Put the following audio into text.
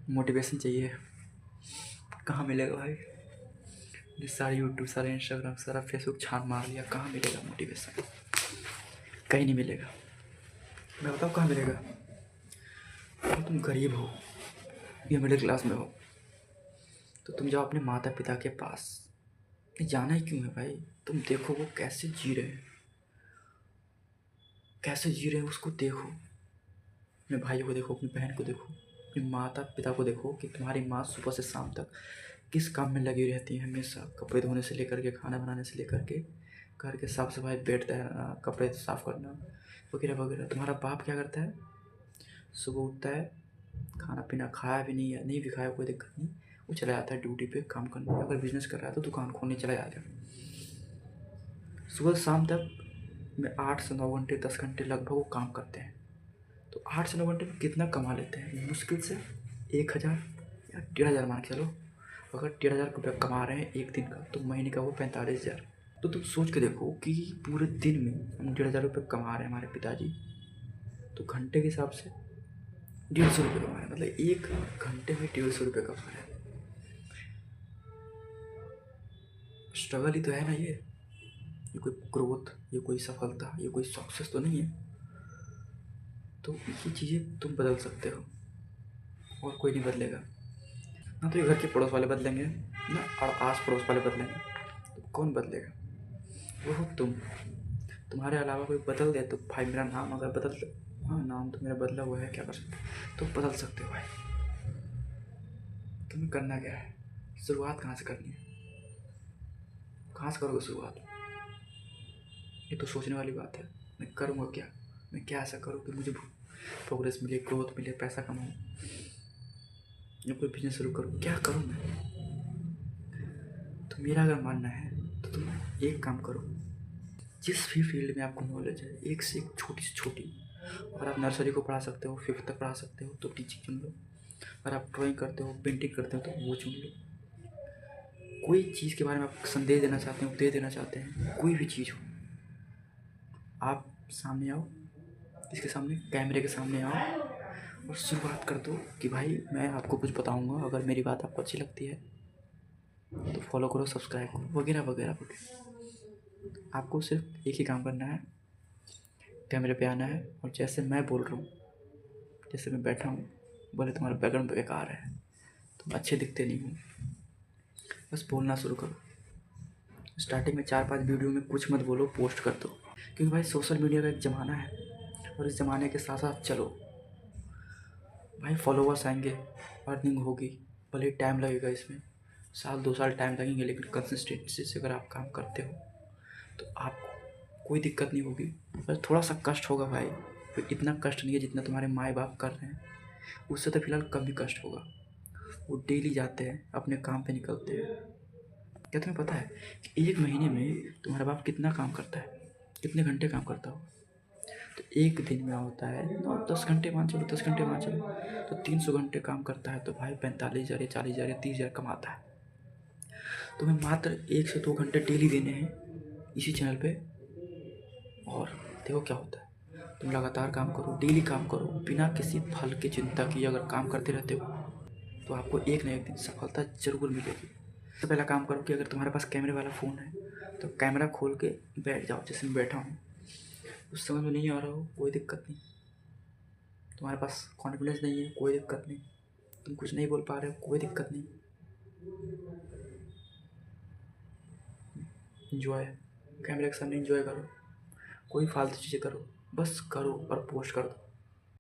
Motivation चाहिए, कहाँ मिलेगा भाई? ये सारा यूट्यूब, सारा इंस्टाग्राम, सारा फेसबुक छान मार लिया, कहाँ मिलेगा मोटिवेशन? कहीं नहीं मिलेगा। मैं बताऊँ कहाँ मिलेगा? अगर तुम गरीब हो या मिडिल क्लास में हो तो तुम जाओ अपने माता पिता के पास। ये जाना ही क्यों है भाई? तुम देखो वो कैसे जी रहे हैं, कैसे जी रहे हैं उसको देखो। अपने भाइयों को देखो, अपनी बहन को देखो, अपने माता पिता को देखो कि तुम्हारी माँ सुबह से शाम तक किस काम में लगी रहती है। हमेशा कपड़े धोने से लेकर के, खाना बनाने से लेकर के, घर के साफ सफाई, बेड तैरना, कपड़े साफ करना वगैरह वगैरह। तुम्हारा बाप क्या करता है? सुबह उठता है, खाना पीना खाया भी नहीं है, नहीं भी खाया कोई दिक्कत नहीं, वो चला जाता है ड्यूटी पे काम करने। अगर बिजनेस कर रहा है तो दुकान खोलने चला जाता है। सुबह से शाम तक में 8 से 9 घंटे, 10 घंटे लगभग वो काम करते हैं। तो 8 से 9 घंटे में कितना कमा लेते हैं? मुश्किल से 1,000 या 1,500 मान के चलो। अगर 1,500 रुपये कमा रहे हैं एक दिन का, तो महीने का वो 45,000। तो तुम सोच के देखो कि पूरे दिन में हम 1,500 रुपये कमा रहे हैं हमारे पिताजी, तो घंटे के हिसाब से 150 रुपये कमा रहे हैं। मतलब एक घंटे में 150 रुपये कमा रहे हैं। स्ट्रगल ही तो है ना ये कोई ग्रोथ, ये कोई सफलता, ये कोई सक्सेस तो नहीं है। तो ये चीज़ें तुम बदल सकते हो और कोई नहीं बदलेगा। ना तो ये घर के पड़ोस वाले बदलेंगे, ना और आस पड़ोस वाले बदलेंगे। तो कौन बदलेगा? वो हो तुम। तुम्हारे अलावा कोई बदल दे तो भाई, मेरा नाम अगर बदल, हाँ नाम तो मेरा बदला हुआ है, क्या कर सकते हो? तो बदल सकते हो भाई। तुम्हें करना क्या है? शुरुआत कहाँ से करनी है? कहाँ से करोगे शुरुआत? ये तो सोचने वाली बात है। मैं करूँगा क्या? मैं क्या ऐसा करूँ कि मुझे प्रोग्रेस मिले, ग्रोथ मिले, पैसा कमाऊँ, या कोई बिजनेस शुरू करूँ? क्या करूँ मैं? तो मेरा अगर मानना है तो तुम एक काम करो, जिस भी फील्ड में आपको नॉलेज है, एक से एक छोटी से छोटी। अगर आप नर्सरी को पढ़ा सकते हो, 5th तक पढ़ा सकते हो तो टीचिंग चुन लो। अगर आप ड्राइंग करते हो, पेंटिंग करते हो तो वो चुन लो। कोई चीज़ के बारे में आप संदेश देना चाहते हो, दे देना चाहते हैं, कोई भी चीज़ हो, आप सामने आओ, इसके सामने, कैमरे के सामने आओ और शुरुआत कर दो कि भाई मैं आपको कुछ बताऊंगा, अगर मेरी बात आपको अच्छी लगती है तो फॉलो करो, सब्सक्राइब करो, वगैरह वगैरह वगैरह। आपको सिर्फ एक ही काम करना है, कैमरे पे आना है और जैसे मैं बोल रहा हूँ, जैसे मैं बैठा हूँ, बोले तुम्हारा बैकग्राउंड बेकार है, तुम अच्छे दिखते नहीं हो, बस बोलना शुरू करो। स्टार्टिंग में 4-5 वीडियो में कुछ मत बोलो, पोस्ट कर दो। क्योंकि भाई सोशल मीडिया का एक ज़माना है और इस ज़माने के साथ साथ चलो भाई। फॉलोवर्स आएंगे, अर्निंग होगी, भले ही टाइम लगेगा इसमें, 1-2 साल टाइम लगेंगे, लेकिन कंसिस्टेंसी से अगर आप काम करते हो तो आपको कोई दिक्कत नहीं होगी। बस थोड़ा सा कष्ट होगा भाई, तो इतना कष्ट नहीं है जितना तुम्हारे माँ बाप कर रहे हैं, उससे तो फिलहाल कम ही कष्ट होगा। वो डेली जाते हैं, अपने काम पे निकलते हैं। क्या तुम्हें पता है कि एक महीने में तुम्हारा बाप कितना काम करता है, कितने घंटे काम करता हो? तो एक दिन में होता है 9-10 घंटे मान चलो, 10 घंटे मान चलो, तो 300 घंटे काम करता है, तो भाई 45,000 या 40,000 या 30,000 कमाता है। तुम्हें मात्र 1 से 2 घंटे डेली देने हैं इसी चैनल पे, और देखो क्या होता है। तुम लगातार काम करो, डेली काम करो, बिना किसी फल की चिंता किए अगर काम करते रहते हो तो आपको एक ना एक दिन सफलता ज़रूर मिलेगी। सबसे पहला काम करो कि अगर तुम्हारे पास कैमरे वाला फ़ोन है तो कैमरा खोल के बैठ जाओ, जैसे मैं बैठा हूँ। उस समझ में नहीं आ रहा हो, कोई दिक्कत नहीं। तुम्हारे पास कॉन्फिडेंस नहीं है, कोई दिक्कत नहीं। तुम कुछ नहीं बोल पा रहे हो, कोई दिक्कत नहीं। इन्जॉय, कैमरे के सामने इन्जॉय करो, कोई फालतू चीज़ें करो, बस करो और पोस्ट कर दो।